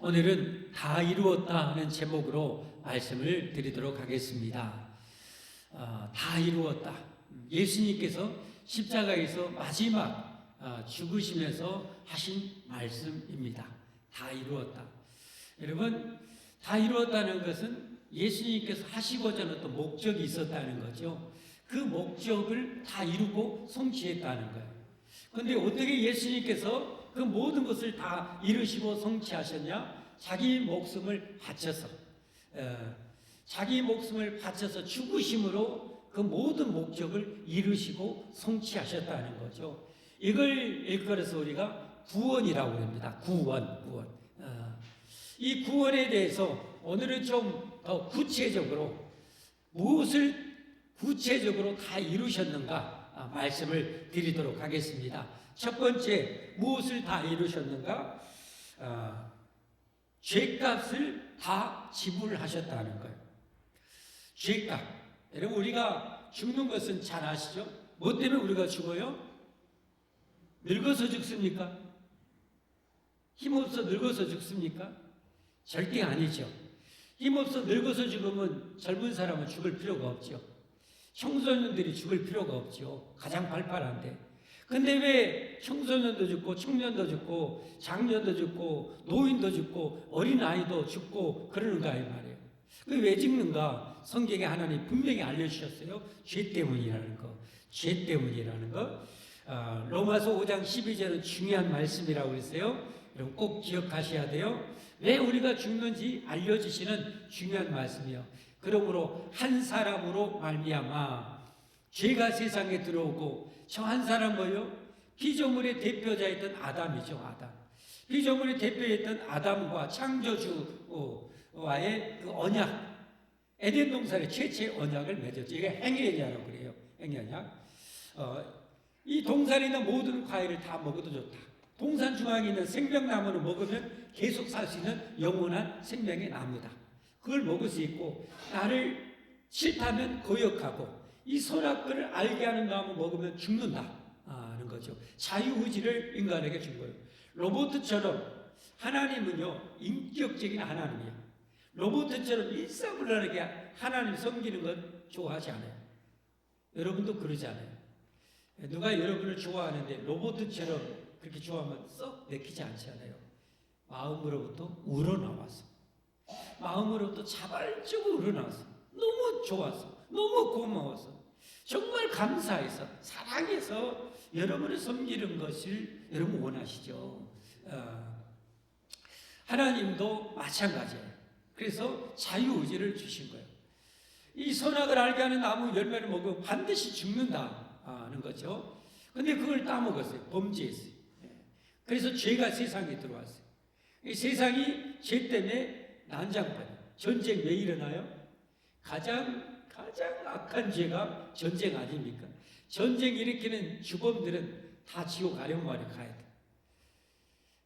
오늘은 다 이루었다 하는 제목으로 말씀을 드리도록 하겠습니다. 다 이루었다. 예수님께서 십자가에서 마지막 죽으시면서 하신 말씀입니다. 다 이루었다. 여러분, 다 이루었다는 것은 예수님께서 하시고자 하는 어떤 목적이 있었다는 거죠. 그 목적을 다 이루고 성취했다는 거예요. 그런데 어떻게 예수님께서 그 모든 것을 다 이루시고 성취하셨냐? 자기 목숨을 바쳐서 죽으심으로 그 모든 목적을 이루시고 성취하셨다는 거죠. 이걸 일컬어서 우리가 구원이라고 합니다. 구원. 이 구원에 대해서 오늘은 좀 더 구체적으로 무엇을 구체적으로 다 이루셨는가 말씀을 드리도록 하겠습니다. 첫 번째, 무엇을 다 이루셨는가? 죄값을 다 지불하셨다는 거예요. 죄값. 여러분, 우리가 죽는 것은 잘 아시죠? 뭐 때문에 우리가 죽어요? 늙어서 죽습니까? 힘없어 늙어서 죽습니까? 절대 아니죠. 힘없어 늙어서 죽으면 젊은 사람은 죽을 필요가 없죠. 청소년들이 죽을 필요가 없죠. 가장 발팔한데. 근데 왜 청소년도 죽고 청년도 죽고 장년도 죽고 노인도 죽고 어린아이도 죽고 그러는가 이 말이에요. 그게 왜 죽는가? 성경에 하나님 분명히 알려주셨어요. 죄 때문이라는 거. 죄 때문이라는 거. 로마서 5장 12절은 중요한 말씀이라고 그랬어요. 여러분 꼭 기억하셔야 돼요. 왜 우리가 죽는지 알려주시는 중요한 말씀이요. 그러므로 한 사람으로 말미암아 죄가 세상에 들어오고 저 한 사람 뭐요? 피조물의 대표자였던 아담이죠. 아담. 피조물의 대표였던 아담과 창조주와의 그 언약, 에덴 동산의 최초의 언약을 맺었죠. 이게 행위언약이라고 그래요. 행위언약. 이 동산에 있는 모든 과일을 다 먹어도 좋다. 동산 중앙에 있는 생명나무를 먹으면 계속 살 수 있는 영원한 생명의 나무다. 그걸 먹을 수 있고, 나를 싫다면 거역하고, 이 선악과를 알게 하는 나무 먹으면 죽는다 하는 거죠. 자유의지를 인간에게 준 거예요. 로봇처럼 하나님은요, 인격적인 하나님이에요. 로봇처럼 일사불란하게 하나님 섬기는 건 좋아하지 않아요. 여러분도 그러지 않아요. 누가 여러분을 좋아하는데 로봇처럼 그렇게 좋아하면 썩 내키지 않잖아요. 마음으로부터 우러나와서, 마음으로부터 자발적으로 우러나와서, 너무 좋아서, 너무 고마워서, 정말 감사해서, 사랑해서 여러분을 섬기는 것을 여러분 원하시죠. 하나님도 마찬가지예요. 그래서 자유의지를 주신 거예요. 이 선악을 알게 하는 나무 열매를 먹으면 반드시 죽는다는 거죠. 근데 그걸 따먹었어요. 범죄했어요. 그래서 죄가 세상에 들어왔어요. 이 세상이 죄 때문에 난장판이에요. 전쟁 왜 일어나요? 가장 악한 죄가 전쟁 아닙니까? 전쟁 일으키는 주범들은 다 지옥 아련말에 가야 돼.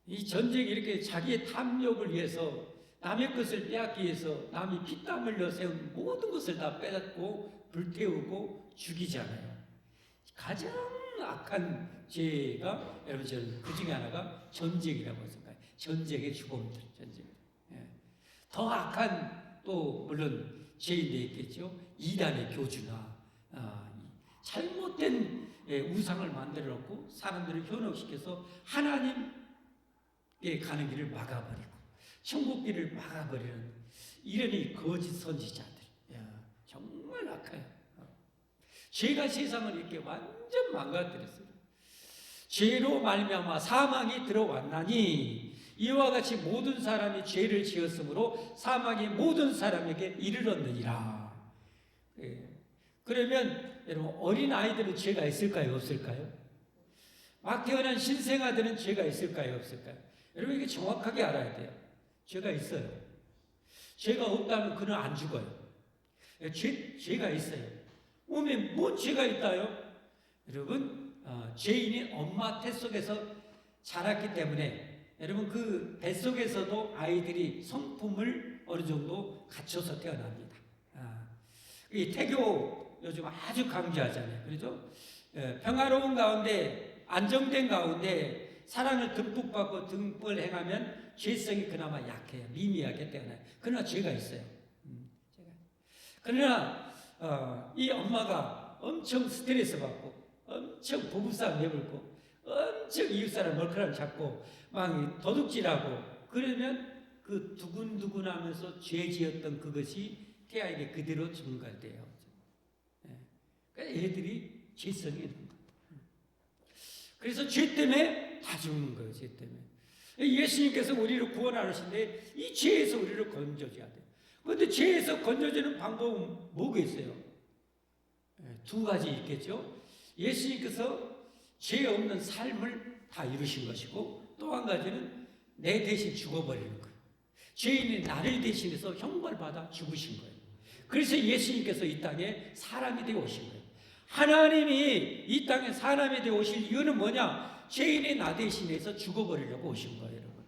이 전쟁 이렇게 자기의 탐욕을 위해서, 남의 것을 빼앗기 위해서 남이 피땀 흘려 세운 모든 것을 다 빼앗고 불태우고 죽이잖아요. 가장 악한 죄가, 여러분, 저는 그 중에 하나가 전쟁이라고 생각해요. 전쟁의 주범들, 전쟁. 더 악한 또 물론 죄인도 있겠죠. 이단의 교주나 잘못된 우상을 만들어 놓고 사람들을 현혹시켜서 하나님께 가는 길을 막아버리고 천국 길을 막아버리는 이런 이 거짓 선지자들. 정말 악해요. 죄가 세상을 이렇게 완전 망가뜨렸어요. 죄로 말미암아 사망이 들어왔나니 이와 같이 모든 사람이 죄를 지었으므로 사망이 모든 사람에게 이르렀느니라. 그러면 여러분, 어린 아이들은 죄가 있을까요, 없을까요? 막 태어난 신생아들은 죄가 있을까요, 없을까요? 여러분, 이게 정확하게 알아야 돼요. 죄가 있어요. 죄가 없다면 그는 안 죽어요. 죄가 있어요. 몸에 뭔 죄가 있다요? 여러분, 죄인이 엄마 태 속에서 자랐기 때문에 여러분, 그 뱃속에서도 아이들이 성품을 어느 정도 갖춰서 태어납니다. 이 태교 요즘 아주 강조하잖아요. 그렇죠? 평화로운 가운데, 안정된 가운데 사랑을 듬뿍 받고 듬뿍 행하면 죄성이 그나마 약해요. 미미하게 태어나요. 그러나 죄가 있어요. 그러나 이 엄마가 엄청 스트레스 받고 엄청 부부싸움 내불고 엄청 이웃사람 머리카락 잡고 막 도둑질하고 그러면 그 두근두근하면서 죄 지었던 그것이 태아에게 그대로 증가돼요. 그러니까 애들이 죄성이 있는 거예요. 그래서 죄 때문에 다 죽는 거예요. 죄 때문에. 예수님께서 우리를 구원하시는데 이 죄에서 우리를 건져줘야 돼요. 그런데 죄에서 건져주는 방법은 뭐겠어요? 두 가지 있겠죠. 예수님께서 죄 없는 삶을 다 이루신 것이고 또 한 가지는 내 대신 죽어버리는 거예요. 죄인이 나를 대신해서 형벌 받아 죽으신 거예요. 그래서 예수님께서 이 땅에 사람이 되어 오신 거예요. 하나님이 이 땅에 사람이 되어 오실 이유는 뭐냐? 죄인이 나 대신해서 죽어버리려고 오신 거예요, 여러분.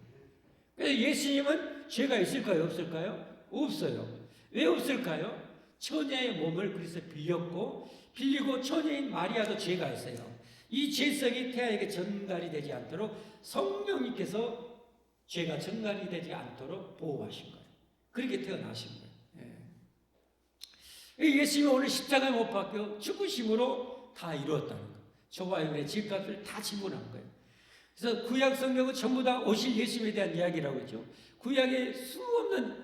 그래서 예수님은 죄가 있을까요? 없을까요? 없어요. 왜 없을까요? 처녀의 몸을 그래서 빌리고 처녀인 마리아도 죄가 있어요. 이 죄성이 태아에게 전갈이 되지 않도록 성령님께서 죄가 전갈이 되지 않도록 보호하신 거예요. 그렇게 태어나신 거예요. 예수님이 오늘 십자가에 못 박혀 죽으심으로 다 이루었다는 거예요. 저와 여러분의 죄값을 다 지불한 거예요. 그래서 구약 성경은 전부 다 오실 예수님에 대한 이야기라고 했죠. 구약에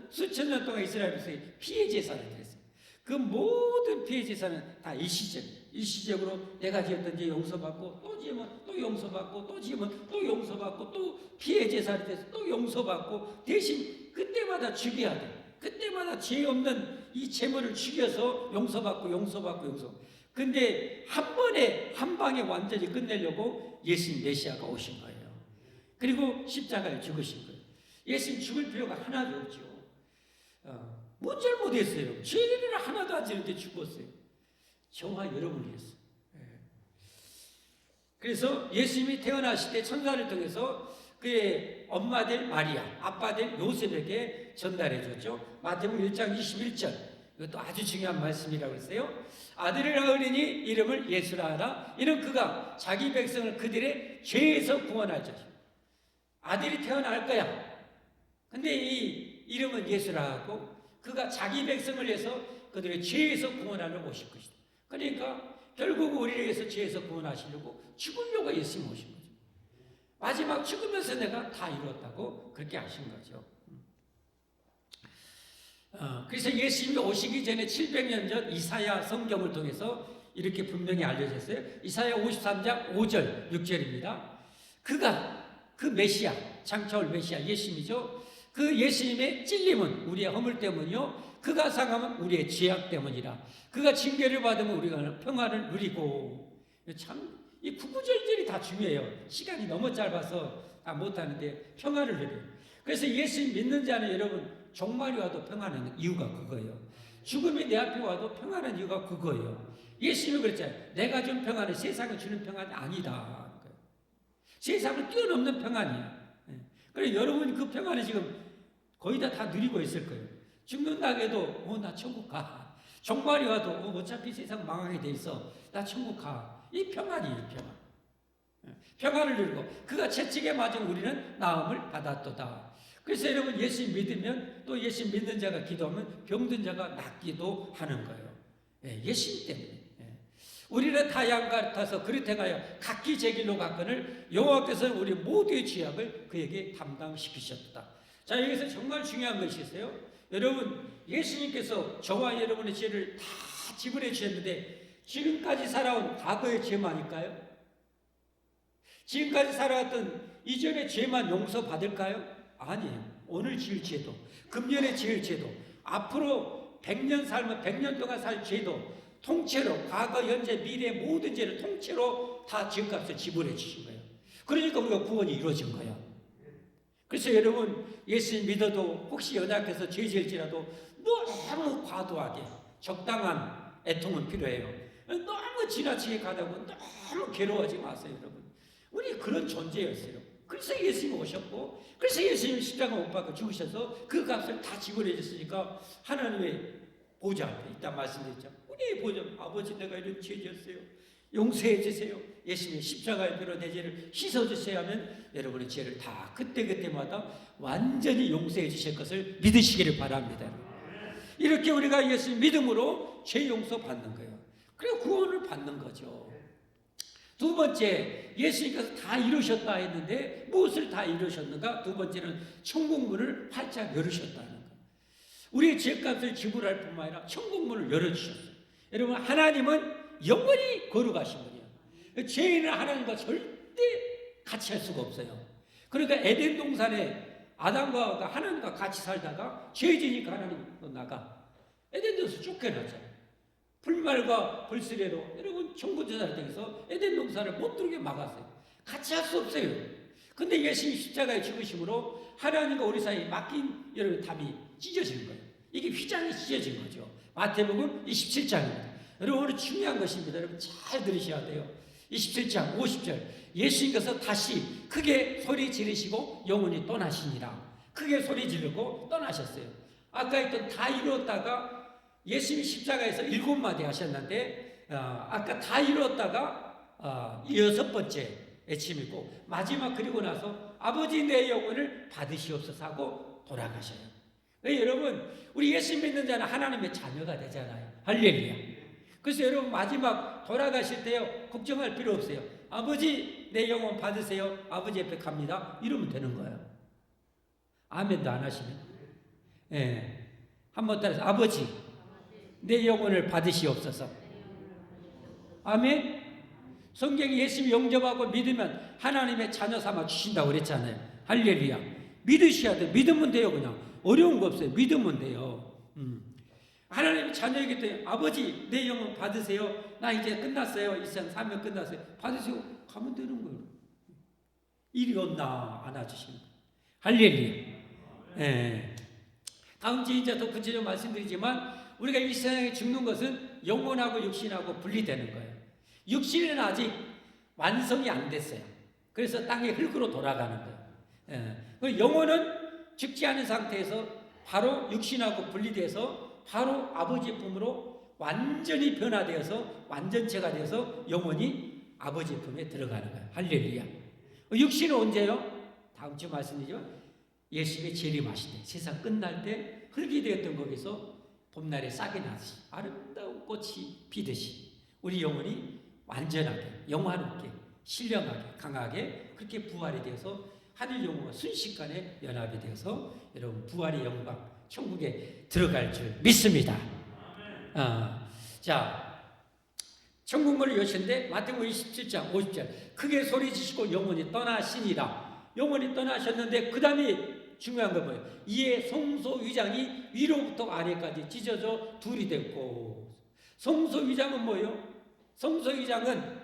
수천 년 동안 이스라엘에서 피해 제사를 드렸어요. 그 모든 피해 제사는 다 일시적으로 내가 지었던 죄 용서받고 또 지으면 또 용서받고 또 지으면 또 용서받고 또 피해 제사를 드려서 또 용서받고 대신 그때마다 죽여야 돼. 그때마다 죄 없는 이 제물을 죽여서 용서받고. 근데 한 번에 한 방에 완전히 끝내려고 예수님 메시아가 오신 거예요. 그리고 십자가에 죽으신 거예요. 예수님 죽을 필요가 하나도 없죠. 뭔 잘못했어요? 죄를 하나도 안 지는데 죽었어요. 저와 여러분을 위해서. 그래서 예수님이 태어나실 때 천사를 통해서 그의 엄마들 마리아, 아빠들 요셉에게 전달해 줬죠. 마태복음 1장 21절. 이것도 아주 중요한 말씀이라고 했어요. 아들을 낳으리니 이름을 예수라 하라. 이는 그가 자기 백성을 그들의 죄에서 구원할 자죠. 아들이 태어날 거야. 근데 이 이름은 예수라 하고 그가 자기 백성을 위해서 그들의 죄에서 구원하러 오실 것이다. 그러니까 결국 우리를 위해서 죄에서 구원하시려고 죽으려고 예수님 오신 거죠. 마지막 죽으면서 내가 다 이루었다고 그렇게 하신 거죠. 그래서 예수님이 오시기 전에 700년 전 이사야 성경을 통해서 이렇게 분명히 알려졌어요. 이사야 53장 5절 6절입니다. 그가 그 메시아, 장차올 메시아 예수님이죠. 그 예수님의 찔림은 우리의 허물 때문이요 그가 상함은 우리의 죄악 때문이라. 그가 징계를 받으면 우리가 평화를 누리고. 참 이 구구절절이 다 중요해요. 시간이 너무 짧아서 다 못하는데 평화를 누려요. 그래서 예수님 믿는 자는 여러분 종말이 와도 평안한 이유가 그거예요. 죽음이 내 앞에 와도 평안한 이유가 그거예요. 예수님이 그랬잖아요. 내가 준 평안은 세상이 주는 평안이 아니다. 세상을 뛰어넘는 평안이야. 그래서 여러분 그 평안을 지금 거의 다 누리고 있을 거예요. 죽는다 해도 나 천국 가. 종말이 와도 어차피 세상 망하게 돼 있어. 나 천국 가. 이 평안이에요. 평안을 누리고 그가 채찍에 맞은 우리는 나음을 받았도다. 그래서 여러분 예수님 믿으면 또 예수님 믿는 자가 기도하면 병든 자가 낫기도 하는 거예요. 예수님 때문에. 우리는 다 양 같아서 그릇 행하여 각기 제 길로 갔거늘 여호와께서는 우리 모두의 죄악을 그에게 담당시키셨다. 자, 여기서 정말 중요한 것이 있어요. 여러분 예수님께서 저와 여러분의 죄를 다 지불해 주셨는데 지금까지 살아온 과거의 죄만일까요? 지금까지 살아왔던 이전의 죄만 용서받을까요? 아니에요. 오늘 지을 죄도, 금년에 지을 죄도, 앞으로 100년 살면 100년 동안 살 죄도 통째로 과거, 현재, 미래 모든 죄를 통째로 다 죄값을 지불해 주신 거예요. 그러니까 우리가 구원이 이루어진 거예요. 그래서 여러분 예수님 믿어도 혹시 연약해서 죄 지을지라도 너무 과도하게 적당한 애통은 필요해요. 너무 지나치게 가다 보면 너무 괴로워하지 마세요, 여러분. 우리 그런 존재였어요. 그래서 예수님이 오셨고, 그래서 예수님이 십자가 못 박아 죽으셔서 그 값을 다 지불해 줬으니까 하나님의 보좌 앞에 있다 말씀드렸죠. 우리의 보좌, 아버지 내가 이런 죄 지었어요. 용서해 주세요. 예수님의 십자가의 피로 내 죄를 씻어주세요 하면 여러분의 죄를 다 그때그때마다 완전히 용서해 주실 것을 믿으시기를 바랍니다. 이렇게 우리가 예수님 믿음으로 죄 용서 받는 거예요. 그리고 구원을 받는 거죠. 두 번째, 예수님께서 다 이루셨다 했는데 무엇을 다 이루셨는가? 두 번째는 천국문을 활짝 열으셨다는 거예요. 우리의 죄값을 지불할 뿐만 아니라 천국문을 열어주셨어요. 여러분, 하나님은 영원히 거룩하신 분이에요. 죄인은 하나님과 절대 같이 할 수가 없어요. 그러니까 에덴 동산에 아담과 하나님과 같이 살다가 죄지니까 하나님도 나가. 에덴에서 쫓겨났잖아요. 불말과 불수레로 여러분 천국제사를 통해서 에덴 동산을 못 들게 막았어요. 같이 할 수 없어요. 근데 예수님 십자가의 죽으심으로 하나님과 우리 사이에 맡긴 여러분 답이 찢어진 거예요. 이게 휘장이 찢어진 거죠. 마태복음 27장입니다. 여러분 오늘 중요한 것입니다. 여러분 잘 들으셔야 돼요. 27장 50절 예수님께서 다시 크게 소리 지르시고 영원히 떠나시니라. 크게 소리 지르고 떠나셨어요. 아까 했던 다 이루었다가 예수님이 십자가에서 7마디 하셨는데 아까 다 이루었다가 6번째 외침이고 마지막 그리고 나서 아버지 내 영혼을 받으시옵소서 하고 돌아가셔요. 여러분 우리 예수 믿는 자는 하나님의 자녀가 되잖아요. 할렐루야. 그래서 여러분 마지막 돌아가실 때요 걱정할 필요 없어요. 아버지 내 영혼 받으세요. 아버지 옆에 갑니다. 이러면 되는 거예요. 아멘도 안 하시네. 예. 한번 따라서 아버지 내 영혼을 받으시옵소서. 아멘. 성경이 예수님 영접하고 믿으면 하나님의 자녀 삼아 주신다고 그랬잖아요. 할렐루야. 믿으셔야 돼요. 믿으면 돼요. 그냥 어려운 거 없어요. 믿으면 돼요. 하나님의 자녀이기 때문에 아버지 내 영혼 받으세요. 나 이제 끝났어요. 이 세상 사명 끝났어요. 받으세요. 가면 되는 거예요. 일이 없나 안아주시는 거예요. 할렐루야. 예. 다음 주에 이제 더 구체적으로 말씀드리지만 우리가 이 세상에 죽는 것은 영혼하고 육신하고 분리되는 거예요. 육신은 아직 완성이 안 됐어요. 그래서 땅의 흙으로 돌아가는 거예요. 예. 영혼은 죽지 않은 상태에서 바로 육신하고 분리돼서 바로 아버지의 품으로 완전히 변화되어서 완전체가 되어서 영혼이 아버지의 품에 들어가는 거예요. 할렐루야. 육신은 언제요? 다음 주 말씀이죠. 예수님의 재림하실 때, 세상 끝날 때 흙이 되었던 거기서 봄날에 싹이 나듯이 아름다운 꽃이 피듯이 우리 영혼이 완전하게 영화롭게 신령하게 강하게 그렇게 부활이 되어서 하늘 영혼과 순식간에 연합이 되어서 여러분 부활의 영광 천국에 들어갈 줄 믿습니다. 자 천국문을 여신데 마태복음 27장 50절 크게 소리지시고 영원히 떠나시니라. 영원히 떠나셨는데 그 다음에 중요한 건 뭐예요? 이에 성소위장이 위로부터 아래까지 찢어져 둘이 됐고. 성소위장은 뭐예요? 성소위장은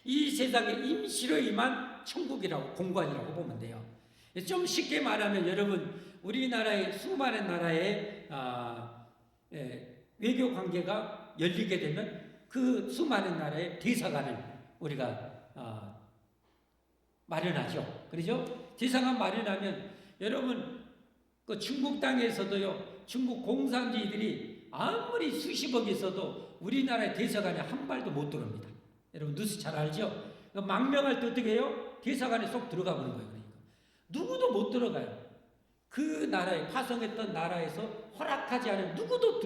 이 세상에 임시로 임한 천국이라고 공간이라고 보면 돼요. 좀 쉽게 말하면 여러분 우리나라의 수많은 나라의 외교 관계가 열리게 되면 그 수많은 나라의 대사관을 우리가 마련하죠. 그렇죠? 대사관 마련하면 여러분 그 중국 땅에서도요 중국 공산주의들이 아무리 수십억 있어도 우리나라의 대사관에 한 발도 못 들어옵니다. 여러분 뉴스 잘 알죠? 망명할 때 어떻게 해요? 대사관에 쏙 들어가 보는 거예요. 그러니까 누구도 못 들어가요. 그 나라에 파송했던 나라에서 허락하지 않으면 누구도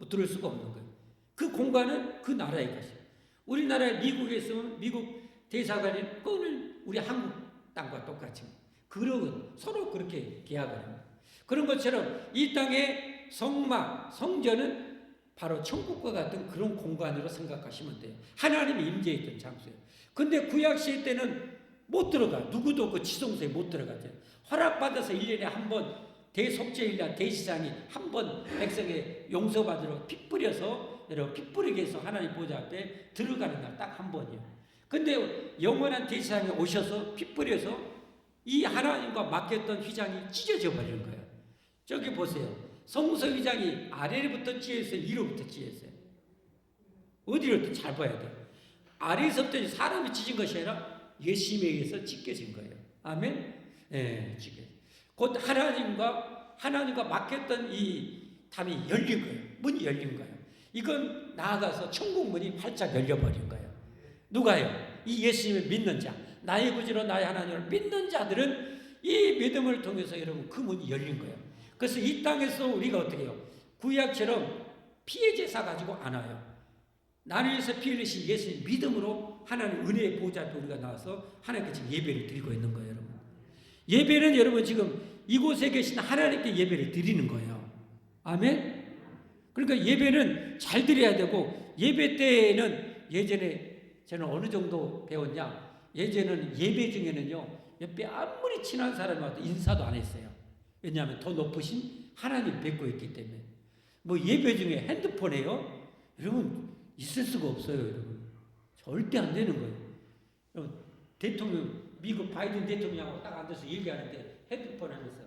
들을 수가 없는 거예요. 그 공간은 그 나라의 것이에요. 우리나라에 미국에 있으면 미국 대사관에 그거는 우리 한국 땅과 똑같이 그러고 서로 그렇게 계약을 합니다. 그런 것처럼 이 땅의 성막, 성전은 바로 천국과 같은 그런 공간으로 생각하시면 돼요. 하나님이 임재했던 장소예요. 근데 구약시대 때는 못 들어가. 누구도 그 지성소에 못 들어가죠. 허락받아서 1년에 한 번 대속죄일날 대시장이 한 번 백성에 용서받으러 피 뿌려서 여러분 피 뿌리게 해서 하나님 보좌 앞에 들어가는 날 딱 한 번이에요. 근데 영원한 대시장에 오셔서 피 뿌려서 이 하나님과 맡겼던 휘장이 찢어져 버리는 거예요. 저기 보세요. 성소 휘장이 아래로부터 찢어졌어요? 위로부터 찢어졌어요? 어디로 잘 봐야 돼요. 아래에서부터 사람이 찢은 것이 아니라 예수님에 의해서 찢겨진 거예요. 아멘? 예, 찢겨. 곧 하나님과 맡겼던 이 담이 열린 거예요. 문이 열린 거예요. 이건 나아가서 천국 문이 활짝 열려버린 거예요. 누가요? 이 예수님을 믿는 자, 나의 구주로 나의 하나님을 믿는 자들은 이 믿음을 통해서 여러분 그 문이 열린 거예요. 그래서 이 땅에서 우리가 어떻게 해요? 구약처럼 피해 제사 가지고 안 와요. 나를 위해서 피 흘리신 예수님 믿음으로 하나님 은혜의 보좌 앞에 우리가 나와서 하나님께 지금 예배를 드리고 있는 거예요, 여러분. 예배는 여러분 지금 이곳에 계신 하나님께 예배를 드리는 거예요. 아멘? 그러니까 예배는 잘 드려야 되고, 예배 때에는 예전에 저는 어느 정도 배웠냐? 예전에는 예배 중에는요, 옆에 아무리 친한 사람이 와도 인사도 안 했어요. 왜냐하면 더 높으신 하나님 뵙고 있기 때문에. 뭐 예배 중에 핸드폰에요? 여러분, 있을 수가 없어요, 여러분. 절대 안 되는 거예요. 여러분, 대통령, 미국 바이든 대통령하고 딱 앉아서 얘기하는데 핸드폰 하면서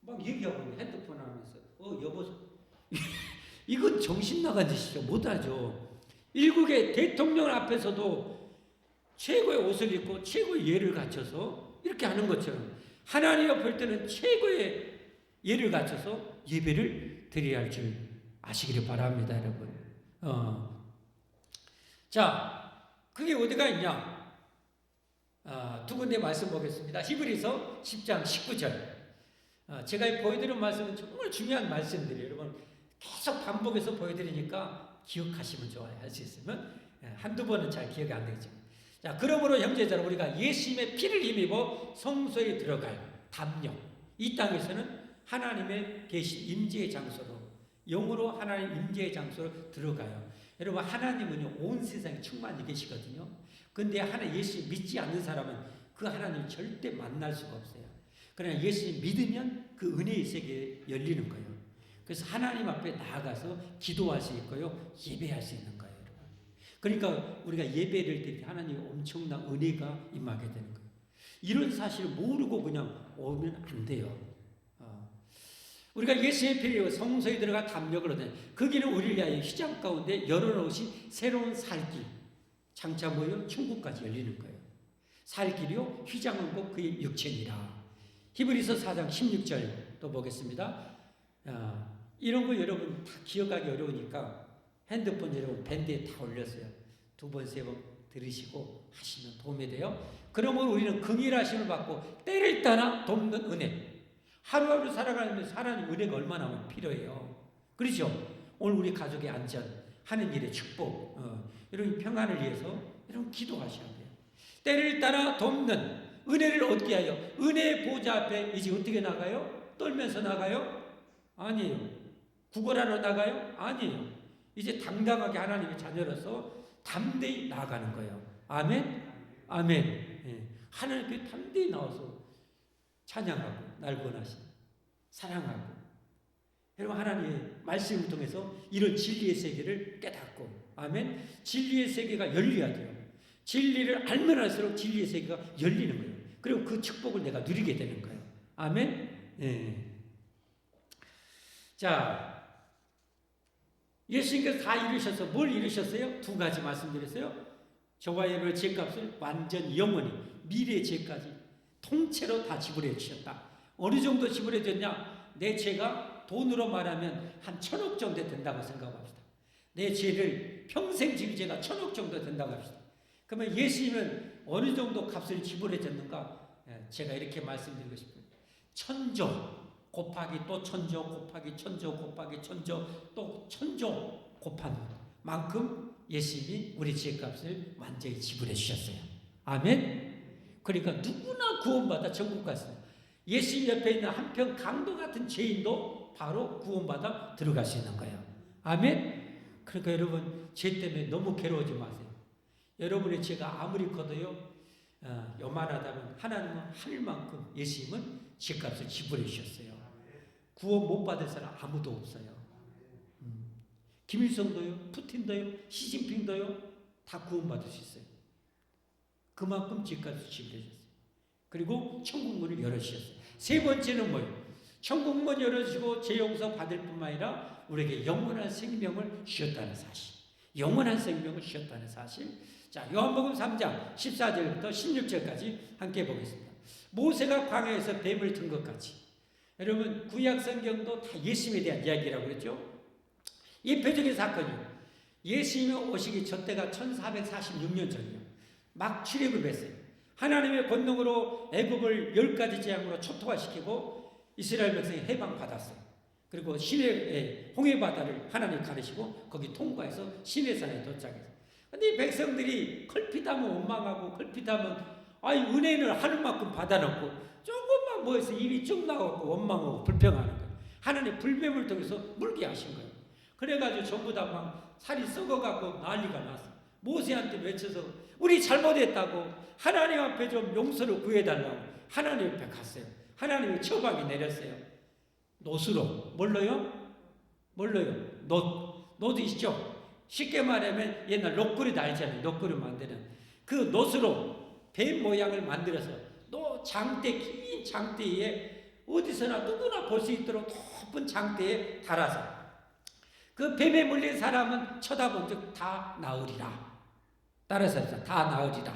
막 얘기하고 있는 핸드폰 하면서 여보세요. 이건 정신 나간 짓이죠. 못하죠. 일국의 대통령 앞에서도 최고의 옷을 입고 최고의 예를 갖춰서 이렇게 하는 것처럼 하나님 앞에 볼 때는 최고의 예를 갖춰서 예배를 드려야 할 줄 아시기를 바랍니다, 여러분. 자, 그게 어디가 있냐? 두 군데 말씀 보겠습니다. 히브리서 10장 19절. 제가 보여드린 말씀은 정말 중요한 말씀들이에요. 여러분, 계속 반복해서 보여드리니까 기억하시면 좋아요. 할 수 있으면. 한두 번은 잘 기억이 안 되겠지만. 자, 그러므로 형제자로 우리가 예수님의 피를 힘입어 성소에 들어갈 담력. 이 땅에서는 하나님의 계신 임재의 장소로, 영으로 하나님 임재의 장소로 들어가요. 여러분, 하나님은요, 온 세상에 충만히 계시거든요. 근데 예수 믿지 않는 사람은 그 하나님 절대 만날 수가 없어요. 그러나 예수님 믿으면 그 은혜의 세계에 열리는 거예요. 그래서 하나님 앞에 나아가서 기도할 수 있고요, 예배할 수 있는 거예요, 여러분. 그러니까 우리가 예배를 드릴 때 하나님의 엄청난 은혜가 임하게 되는 거예요. 이런 사실을 모르고 그냥 오면 안 돼요. 우리가 예수의 피를 성소에 들어가 담력을 얻는, 거기는 우리를 위하여 휘장 가운데 열어놓으신 새로운 살길, 장차 뭐요? 천국까지 열리는 거예요. 살길이요, 휘장은 곧 그의 육체니라. 히브리서 4장 16절 또 보겠습니다. 이런 거 여러분 다 기억하기 어려우니까 핸드폰 여러분 밴드에 다 올렸어요. 2번, 3번 들으시고 하시면 도움이 돼요. 그러면 우리는 긍휼하심을 받고 때를 따라 돕는 은혜. 하루하루 살아가면서 하나님 은혜가 얼마나 필요해요. 그렇죠? 오늘 우리 가족의 안전, 하는 일의 축복, 이런 평안을 위해서 여러분 기도하셔야 돼요. 때를 따라 돕는 은혜를 얻게 하여 은혜의 보좌 앞에 이제 어떻게 나가요? 떨면서 나가요? 아니에요. 구걸하러 나가요? 아니에요. 이제 당당하게 하나님의 자녀로서 담대히 나아가는 거예요. 아멘? 아멘. 예. 하나님께 담대히 나와서 찬양하고 날 권하시는, 사랑하고, 여러분 하나님의 말씀을 통해서 이런 진리의 세계를 깨닫고, 아멘. 진리의 세계가 열려야 돼요. 진리를 알면 할수록 진리의 세계가 열리는 거예요. 그리고 그 축복을 내가 누리게 되는 거예요. 아멘. 예. 자, 예수님께서 다 이루셔서 뭘 이루셨어요? 2가지 말씀드렸어요. 저와 여러분의 죄값을 완전 영원히 미래의 죄까지 통째로 다 지불해 주셨다. 어느 정도 지불해 줬냐? 내 죄가 돈으로 말하면 한 1,000억 정도 된다고 생각합시다. 내 죄를 평생 지을 죄가 1,000억 정도 된다고 합시다. 그러면 예수님은 어느 정도 값을 지불해 줬는가? 제가 이렇게 말씀드리고 싶어요. 1,000조 곱하기 또 1,000조 곱하기 1,000조 곱하기 1,000조 또 1,000조 곱한 만큼 예수님이 우리 죄값을 완전히 지불해 주셨어요. 아멘. 그러니까 누구나 구원받아 천국 갔어요. 예수님 옆에 있는 한편 강도 같은 죄인도 바로 구원받아 들어갈 수 있는 거예요. 아멘. 그러니까 여러분 죄 때문에 너무 괴로워하지 마세요. 여러분의 죄가 아무리 커도요, 요만하다면 하나님은 하늘만큼 예수님은 죄값을 지불해 주셨어요. 구원 못 받을 사람 아무도 없어요. 김일성도요, 푸틴도요, 시진핑도요, 다 구원받을 수 있어요. 그만큼 죄값을 지불해 주셨어요. 그리고 천국문을 열어주셨어요. 3번째는 뭐예요? 천국문 열어주시고 죄 용서 받을 뿐만 아니라 우리에게 영원한 생명을 주셨다는 사실. 영원한 생명을 주셨다는 사실. 자, 요한복음 3장 14절부터 16절까지 함께 보겠습니다. 모세가 광야에서 뱀을 든 것 같이, 여러분 구약 성경도 다 예수님에 대한 이야기라고 그랬죠. 이 표적의 사건이요, 예수님이 오시기 전 때가 1446년 전이요. 막 출애굽을 했어요. 하나님의 권능으로 애굽을 10가지 재앙으로 초토화시키고 이스라엘 백성이 해방받았어요. 그리고 시내 홍해 바다를 하나님 가르시고 거기 통과해서 시내산에 도착했어요. 근데 이 백성들이 걸핏하면 원망하고 걸핏하면 은혜를 하는 만큼 받아놓고 조금만 뭐해서 입이 쭉 나오고 원망하고 불평하는 거예요. 하나님 불뱀을 통해서 물게 하신 거예요. 그래가지고 전부 다 막 살이 썩어가고 난리가 났어요. 모세한테 외쳐서 우리 잘못했다고 하나님 앞에 좀 용서를 구해달라고 하나님 앞에 갔어요. 하나님이 처방이 내렸어요. 놋으로. 뭘로요? 놋이시죠? 쉽게 말하면 옛날 놋그릇 알잖아요. 놋그릇 만드는 그 놋으로 뱀 모양을 만들어서 장대, 긴 장대에 어디서나 누구나 볼 수 있도록 높은 장대에 달아서 그 뱀에 물린 사람은 쳐다본 적 다 나으리라. 따라서 다 나으리라.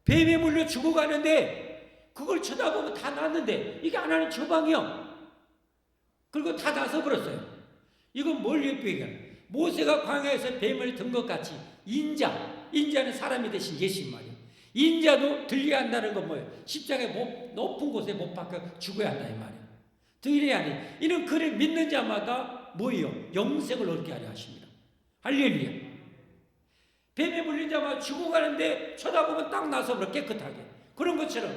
뱀에 물려 죽어가는데 그걸 쳐다보면 다 낫는데 이게 하나님 처방이요. 그리고 다 나서버렸어요. 이건 뭘 얘기해요? 모세가 광야에서 뱀을 든 것 같이 인자는 사람이 대신 예수님 말이에요. 인자도 들려야 한다는 건 뭐예요? 십자가에 높은 곳에 못 박혀 죽어야 한다 이 말이에요. 더 이래야 하니 이는 그를 믿는 자마다 뭐예요? 영생을 얻게 하려 하십니다. 할렐루야. 뱀에 물린 자마다 죽어가는데 쳐다보면 딱 나서버려 깨끗하게. 그런 것처럼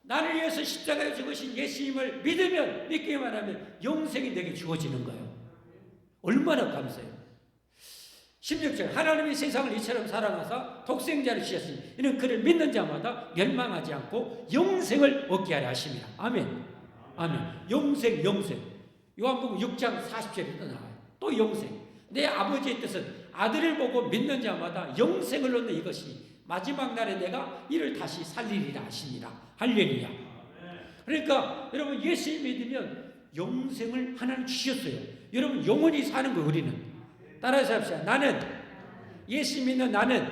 나를 위해서 십자가에 죽으신 예수님을 믿기만 하면 영생이 내게 주어지는 거예요. 얼마나 감사해요. 16절 하나님이 세상을 이처럼 사랑하사 독생자를 주셨으니 이는 그를 믿는 자마다 멸망하지 않고 영생을 얻게 하려 하십니다. 아멘. 영생. 요한복음 6장 40절에 나와요. 또 영생. 내 아버지의 뜻은 아들을 보고 믿는 자마다 영생을 얻는 이것이니 마지막 날에 내가 이를 다시 살리리라 하십니다. 할렐루야. 그러니까 여러분 예수 믿으면 영생을 하나님 주셨어요. 여러분 영원히 사는 거예요. 우리는 따라서 합시다. 나는 예수 믿는 나는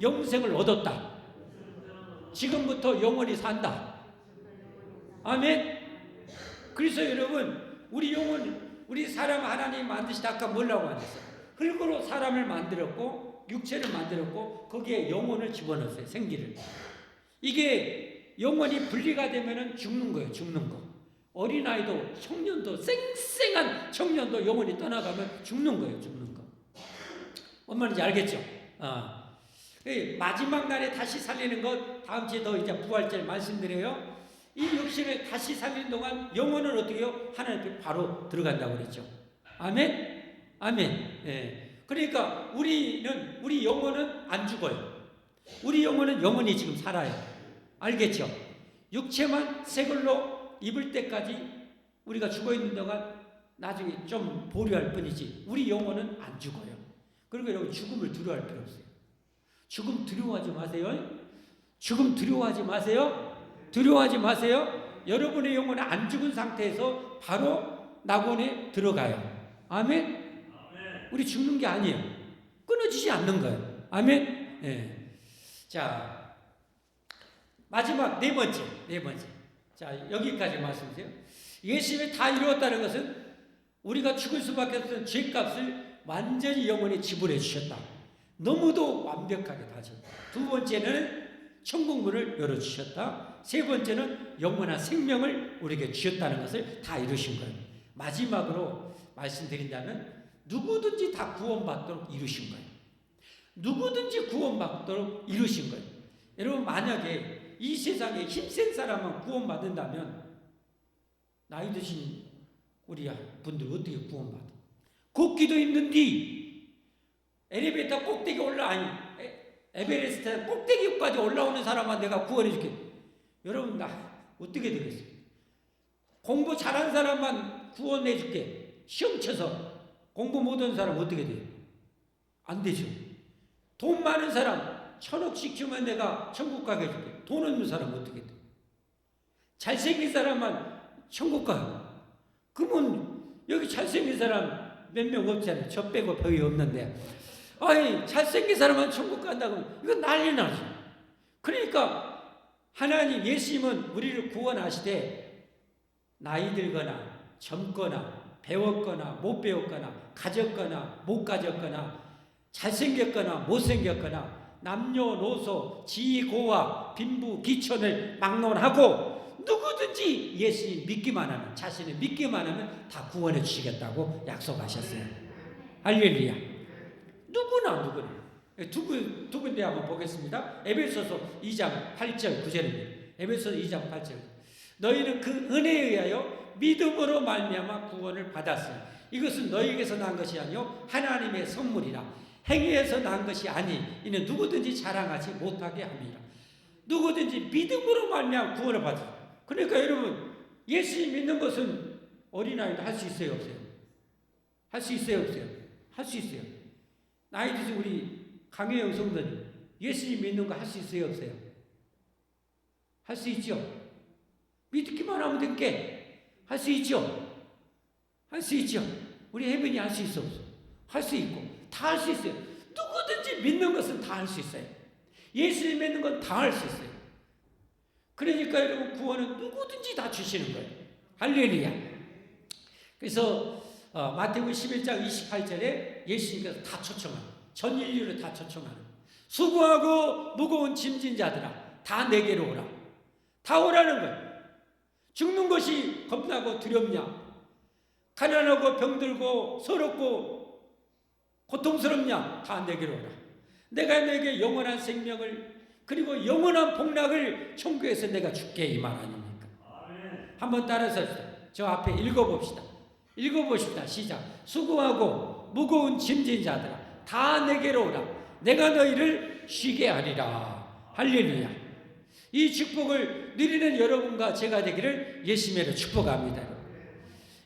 영생을 얻었다. 지금부터 영원히 산다. 아멘. 그래서 여러분 우리 사람 하나님 만드시다 아까 뭐라고 하셨어요? 흙으로 사람을 만들었고 육체를 만들었고 거기에 영혼을 집어넣었어요. 생기를. 이게 영혼이 분리가 되면은 죽는 거예요. 죽는 거. 어린아이도 청년도 쌩쌩한 청년도 영혼이 떠나가면 죽는 거예요. 죽는 거. 뭔 말인지 알겠죠? 마지막 날에 다시 살리는 것 다음 주에 더 이제 부활절 말씀드려요. 이 육신을 다시 살리는 동안 영혼은 어떻게 해요? 하나님 앞에 바로 들어간다고 그랬죠. 아멘? 예. 그러니까 우리 영혼은 안 죽어요. 우리 영혼은 영원히 지금 살아요. 알겠죠? 육체만 새 걸로 입을 때까지 우리가 죽어 있는 동안 나중에 좀 보류할 뿐이지 우리 영혼은 안 죽어요. 그리고 여러분 죽음을 두려워할 필요 없어요. 죽음 두려워하지 마세요. 죽음 두려워하지 마세요. 두려워하지 마세요. 여러분의 영혼은 안 죽은 상태에서 바로 낙원에 들어가요. 아멘? 우리 죽는 게 아니에요. 끊어지지 않는 거예요. 아멘? 네. 자, 마지막 네 번째. 자, 여기까지 말씀드려요. 예수님이 다 이루었다는 것은 우리가 죽을 수밖에 없던 죄값을 완전히 영원히 지불해 주셨다. 너무도 완벽하게 다 주셨다. 두 번째는 천국문을 열어주셨다. 세 번째는 영원한 생명을 우리에게 주셨다는 것을 다 이루신 거예요. 마지막으로 말씀드린다면 누구든지 다 구원받도록 이루신 거예요. 누구든지 구원받도록 이루신 거예요. 여러분 만약에 이 세상에 힘센 사람만 구원받는다면 나이 드신 우리 분들 어떻게 구원받아? 걷기도 힘든디 엘리베이터 꼭대기 에베레스트 꼭대기까지 올라오는 사람만 내가 구원해 줄게. 여러분 나 어떻게 되겠어요? 공부 잘한 사람만 구원해 줄게. 시험 쳐서 공부 못한 사람 어떻게 돼요? 안 되죠. 돈 많은 사람 1,000억씩 주면 내가 천국 가게 해줄게. 돈 없는 사람 어떻게 돼? 잘생긴 사람만 천국 가요. 그러면 여기 잘생긴 사람 몇 명 없잖아요. 저 빼고 거의 없는데 잘생긴 사람만 천국 간다고 이건 난리 나죠. 그러니까 하나님 예수님은 우리를 구원하시되 나이 들거나 젊거나 배웠거나 못 배웠거나 가졌거나 못 가졌거나 잘생겼거나 못생겼거나 남녀노소 지고와 빈부 기천을 막론하고 누구든지 예수님 믿기만 하면, 자신을 믿기만 하면 다 구원해 주시겠다고 약속하셨어요. 할렐루야. 누구나 두 군데 한번 보겠습니다. 에베소서 2장 8절 9절입니다. 에베소서 2장 8절. 너희는 그 은혜에 의하여 믿음으로 말미암아 구원을 받았으니 이것은 너희에게서 난 것이 아니요 하나님의 선물이라. 행위에서 난 것이 아니 이는 누구든지 자랑하지 못하게 함이라. 누구든지 믿음으로 말미암아 구원을 받았어요. 그러니까 여러분, 예수님 믿는 것은 어린아이도 할 수 있어요, 없어요? 할 수 있어요, 없어요? 할 수 있어요. 나이 드신 우리 강혜영 성도님, 예수님 믿는 거 할 수 있어요, 없어요? 할 수 있죠? 믿기만 하면 되게 할 수 있죠? 할 수 있죠? 우리 혜빈이 할 수 있어, 없어? 할 수 있고, 다 할 수 있어요. 누구든지 믿는 것은 다 할 수 있어요. 예수님 믿는 건 다 할 수 있어요. 그러니까 여러분, 구원은 누구든지 다 주시는 거예요. 할렐루야. 그래서 마태복음 11장 28절에 예수님께서 다 초청하는, 전 인류를 다 초청하는, 수고하고 무거운 짐진 자들아 다 내게로 오라. 다 오라는 거예요. 죽는 것이 겁나고 두렵냐? 가난하고 병들고 서럽고 고통스럽냐? 다 내게로 오라. 내가 내게 영원한 생명을 그리고 영원한 복락을 천국에서 내가 줄게, 이 말 아닙니까? 한번 따라서 저 앞에 읽어봅시다. 읽어보십시다. 시작. 수고하고 무거운 짐진 자들아 다 내게로 오라. 내가 너희를 쉬게 하리라. 할렐루야. 이 축복을 누리는 여러분과 제가 되기를 예수님으로 축복합니다.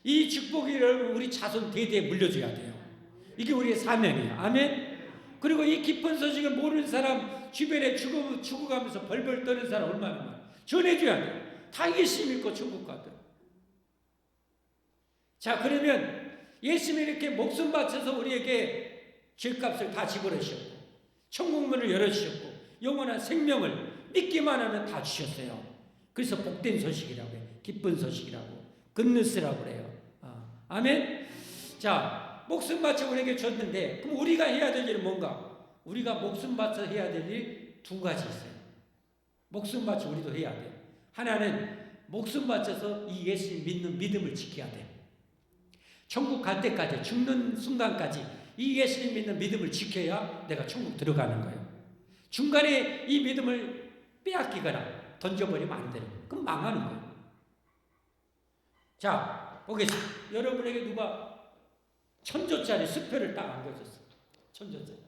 이 축복이 여러분 우리 자손 대대에 물려줘야 돼요. 이게 우리의 사명이에요. 아멘. 그리고 이 기쁜 소식을 모르는 사람, 주변에 죽어가면서 벌벌 떠는 사람 얼마나 많아. 전해줘야 돼요. 다 예수 믿고 천국 가더라. 자, 그러면 예수님이 이렇게 목숨 바쳐서 우리에게 죄값을 다 지불하셨고 천국문을 열어주셨고 영원한 생명을 믿기만 하면 다 주셨어요. 그래서 복된 소식이라고 해요. 기쁜 소식이라고, 굿뉴스라고 그래요. 아멘. 자, 목숨 바쳐 우리에게 줬는데 그럼 우리가 해야 될 일은 뭔가? 우리가 목숨 바쳐 해야 될 일 두 가지 있어요. 목숨 바쳐 우리도 해야 돼요. 하나는 목숨 바쳐서 이 예수님 믿는 믿음을 지켜야 돼요. 천국 갈 때까지, 죽는 순간까지 이 예수님 믿는 믿음을 지켜야 내가 천국 들어가는 거예요. 중간에 이 믿음을 빼앗기거나 던져버리면 안 돼요. 그럼 망하는 거예요. 자, 보겠습니다. 여러분에게 누가 1000조짜리 수표를 딱 안겨줬어요. 1000조짜리.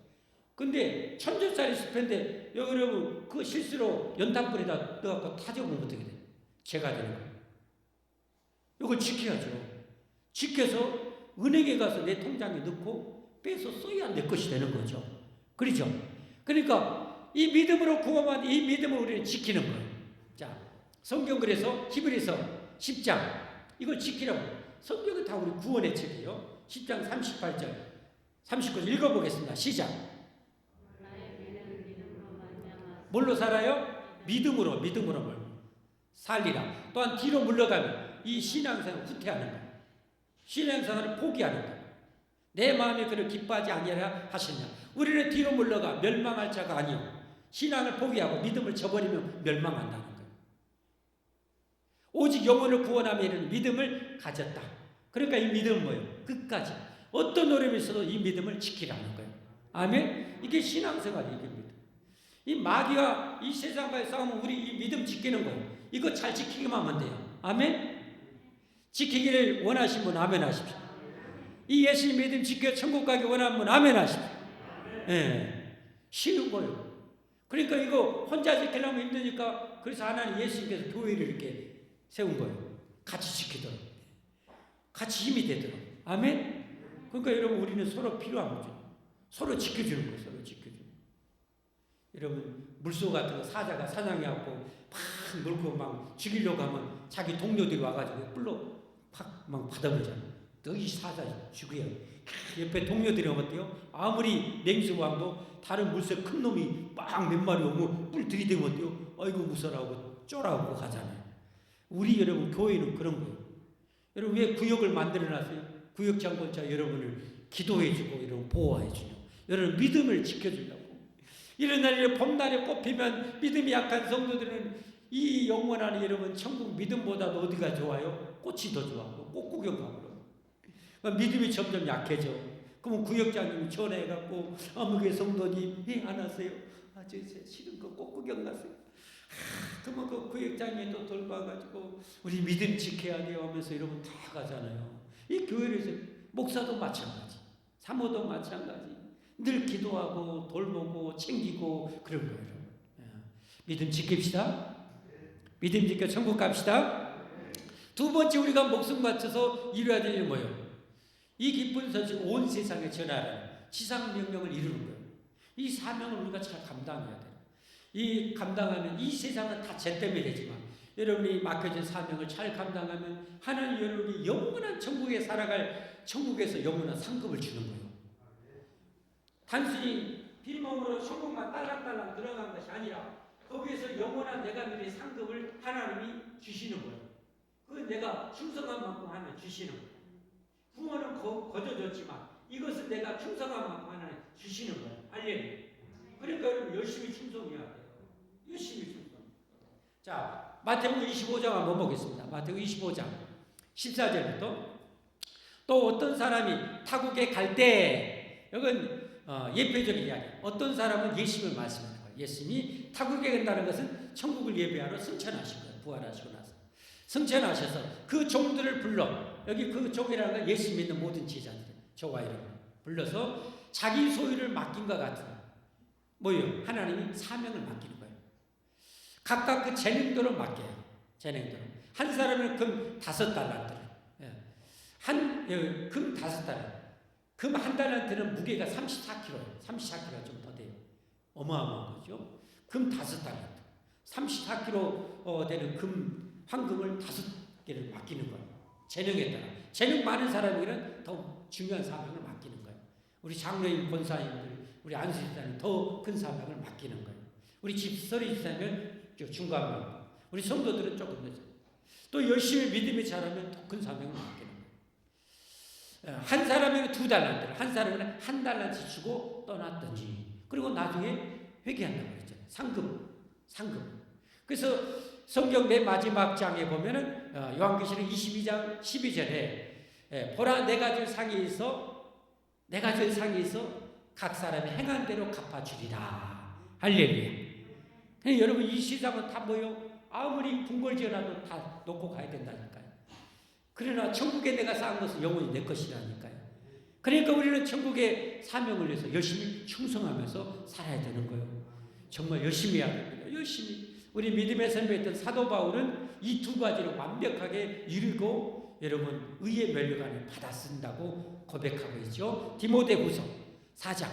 근데 1000조짜리 수표인데 여러분 그 실수로 연탄불에다 넣어갖고 타져보면 어떻게 돼요? 죄가 되는 거예요. 이걸 지켜야죠. 지켜서 은행에 가서 내 통장에 넣고 빼서 써야 내 것이 되는 거죠. 그렇죠? 그러니까 이 믿음으로 구원한 이 믿음을 우리는 지키는 거예요. 자, 성경 그래서 히브리서 10장 이걸 지키라고. 성경은 다 우리 구원의 책이에요. 10장 38절 39절 읽어보겠습니다. 시작. 뭘로 살아요? 믿음으로 살리라. 또한 뒤로 물러가면 이 신앙생활을 후퇴하는 거예요. 신앙생활을 포기하는 거예요. 내 마음에 그를 기뻐하지 아니하라 하시냐. 우리는 뒤로 물러가 멸망할 자가 아니요 신앙을 포기하고 믿음을 저버리면 멸망한다는 거예요. 오직 영혼을 구원하며 이르는 믿음을 가졌다. 그러니까 이 믿음은 뭐예요? 끝까지 어떤 어려움이 있어도 이 믿음을 지키라는 거예요. 아멘. 이게 신앙생활이에요. 이게 믿음. 이 마귀와 이 세상과의 싸움은 우리 이 믿음 지키는 거예요. 이거 잘 지키기만 하면 돼요. 아멘. 지키기를 원하신 분 아멘 하십시오. 이 예수님 믿음 지켜 천국 가기 원하는 분 아멘 하십시오. 예. 쉬는 거예요. 그러니까 이거 혼자 지키려면 힘드니까 그래서 하나님 예수님께서 교회를 이렇게 세운 거예요. 같이 지키도록. 같이 힘이 되도록. 아멘. 그러니까 여러분 우리는 서로 필요한 거죠. 서로 지켜주는 거예요. 서로 지켜주는 거예요. 여러분 물소 같은 거 사자가 사냥해갖고 막 물고 막 죽이려고 하면 자기 동료들이 와가지고 뿔로 팍 받아보잖아요. 너희 사자 죽여요. 옆에 동료들이 오면 어때요? 아무리 냉수왕도 다른 물새 큰 놈이 막 몇 마리 오면 뿔 들이대면 어때요? 아이고 무서라고 쫄아오고 가잖아요. 우리 여러분 교회는 그런 거예요. 여러분 왜 구역을 만들어놨어요? 구역장군자 여러분을 기도해주고 여러분 보호해주죠. 여러분 믿음을 지켜주려고. 이런 날에 봄날에 꽃피면 믿음이 약한 성도들은 이 영원한 여러분 천국 믿음보다도 어디가 좋아요? 꽃이 더 좋아요. 꽃 구경 가고 믿음이 점점 약해져. 그러면 구역장님이 전화해갖고 어머니 성도님 왜 안 왔어요? 저 싫은 거 꽃 구경 갔어요. 그러면 그 구역장님이 또 돌봐가지고 우리 믿음 지켜야 돼요 하면서 여러분 다 가잖아요. 이 교회에서 목사도 마찬가지, 사모도 마찬가지. 늘 기도하고 돌보고 챙기고 그런 거예요. 여러분. 믿음 지킵시다. 믿음 지켜 천국 갑시다. 두 번째 우리가 목숨 바쳐서 이루어야 될 일은 뭐예요? 이 기쁜 소식 온 세상에 전하라는 지상 명령을 이루는 거예요. 이 사명을 우리가 잘 감당해야 돼요. 이 감당하면 이 세상은 다 죄 때문에 되지만 여러분이 맡겨진 사명을 잘 감당하면 하나님 여러분이 영원한 천국에 살아갈 천국에서 영원한 상급을 주는 거예요. 단순히 빈몸으로 천국만 딸랑딸랑 들어간 것이 아니라 거기에서 영원한 내가 누린 상급을 하나님이 주시는 거예요. 그건 내가 충성한 만큼 하나님 주시는 거예요. 부모는 거저줬지만 이것은 내가 충성한 만큼 하나님 주시는 거예요. 할렐루야. 그러니까 여러분 열심히 충성해야 돼요. 열심히 충성. 자, 마태복음 25장 한번 보겠습니다. 마태복음 25장 14절부터 또 어떤 사람이 타국에 갈 때 이건 예표적인 이야기. 어떤 사람은 예수님을 말씀하는 거예요. 예수님이 타국에 간다는 것은 천국을 예배하러 승천하신 거예요. 부활하시고 나서 승천하셔서 그 종들을 불러 여기 그 종이라는 건 예수 믿는 모든 제자들 저와 여러분 불러서 자기 소유를 맡긴 것 같은 뭐예요? 하나님이 사명을 맡기는 거예요. 각각 그 재능대로 맡겨요. 재능대로 한 사람은 금 5달란트를 금 5달란트 금 한 달란트는 무게가 34kg예요. 34kg가 좀 더 돼요. 어마어마한 거죠. 금 5달란트 34kg 되는 황금을 5개를 맡기는 거예요. 재능에 따라 재능 많은 사람에게는 더 중요한 사명을 맡기는 거예요. 우리 장로님, 권사님들, 우리 안수집사님 더 큰 사명을 맡기는 거예요. 우리 집서리 집사님은 중간만, 우리 성도들은 조금 늦어요. 또 열심히 믿음이 잘하면 더 큰 사명을 맡기는 거예요. 한 사람에게 2달란트를, 한 사람에게는 1달란트 주고 떠났든지, 그리고 나중에 회개한다고 그랬죠. 상금. 그래서 성경 맨 마지막 장에 보면은 요한계시록 22장 12절에 보라 내가 줄 상이 있어 각 사람이 행한 대로 갚아주리라. 할렐루야. 여러분 이 세상은 다 뭐요? 아무리 궁궐지어놔도 다 놓고 가야 된다니까요. 그러나 천국에 내가 쌓은 것은 영원히 내 것이라니까요. 그러니까 우리는 천국의 사명을 위해서 열심히 충성하면서 살아야 되는 거예요. 정말 열심히 해야 됩니다. 열심히. 우리 믿음의 선배였던 사도 바울은 이 두 가지를 완벽하게 이루고 여러분 의의 면류관을 받았습니다고 고백하고 있죠. 디모데후서 4장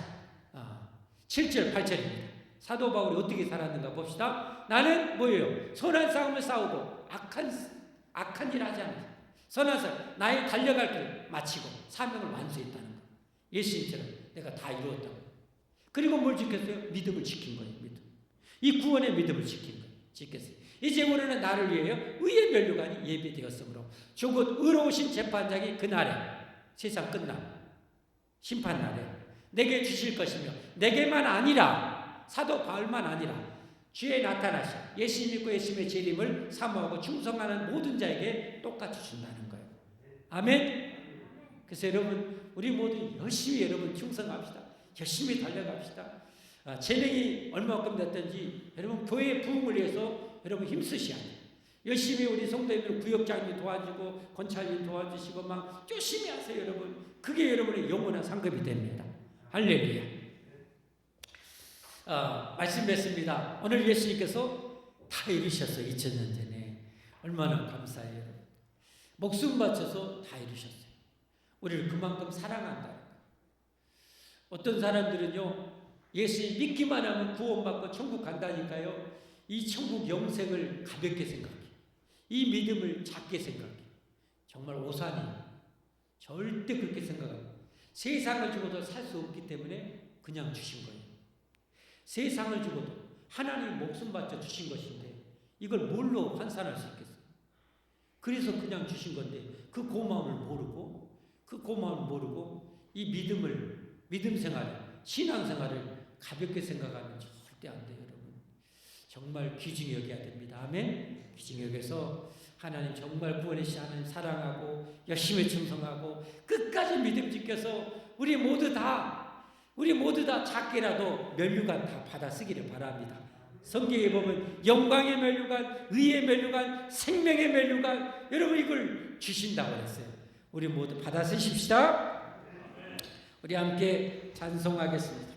7절 8절입니다. 사도 바울이 어떻게 살았는가 봅시다. 나는 뭐예요? 선한 싸움을 싸우고 악한 일 하지 않는다. 선한 싸움, 나의 달려갈 길 마치고 사명을 완수했다는 거. 예수님처럼 내가 다 이루었다고. 그리고 뭘 지켰어요? 믿음을 지킨 거예요. 믿음. 이 구원의 믿음을 지킨 거예요. 지켰어요. 이제 우리는 나를 위하여 의의 면류관이 예비되었으므로 조곧 의로우신 재판장이 그날에 세상 끝나 심판날에 내게 주실 것이며 내게만 아니라 사도 바울만 아니라 주에 나타나시 예수 믿고 예수님의 재림을 사모하고 충성하는 모든 자에게 똑같이 준다는 거예요. 아멘. 그래서 여러분 우리 모두 열심히 여러분 충성합시다. 열심히 달려갑시다. 재능이 얼마큼 됐든지 여러분 교회의 부흥을 위해서 여러분 힘쓰셔야 돼요. 열심히 우리 성도님들 구역장님 도와주고 권찰님 도와주시고 막 열심히 하세요. 여러분 그게 여러분의 영원한 상급이 됩니다. 할렐루야. 말씀 뵙습니다. 오늘 예수님께서 다 이루셨어요. 2000년 전에. 얼마나 감사해요. 여러분. 목숨 바쳐서 다 이루셨어요. 우리를 그만큼 사랑한다. 어떤 사람들은요 예수님 믿기만 하면 구원받고 천국 간다니까요. 이 천국 영생을 가볍게 생각해요. 이 믿음을 작게 생각해요. 정말 오산이에요. 절대 그렇게 생각합니다. 세상을 주고도 살 수 없기 때문에 그냥 주신 거예요. 세상을 주고도 하나님 목숨 바쳐 주신 것인데 이걸 뭘로 환산할 수 있겠어요? 그래서 그냥 주신 건데 그 고마움을 모르고 이 믿음 생활을 신앙 생활을 가볍게 생각하면 절대 안 돼요, 여러분. 정말 귀중히 여겨야 됩니다. 아멘. 귀중히 여겨서 하나님 정말 구원이신 하나님 사랑하고 열심히 충성하고 끝까지 믿음 지켜서 우리 모두 다 작게라도 면류관 다 받아 쓰기를 바랍니다. 성경에 보면 영광의 면류관, 의의 면류관, 생명의 면류관, 여러분 이걸 주신다고 했어요. 우리 모두 받아 쓰십시다. 우리 함께 찬송하겠습니다.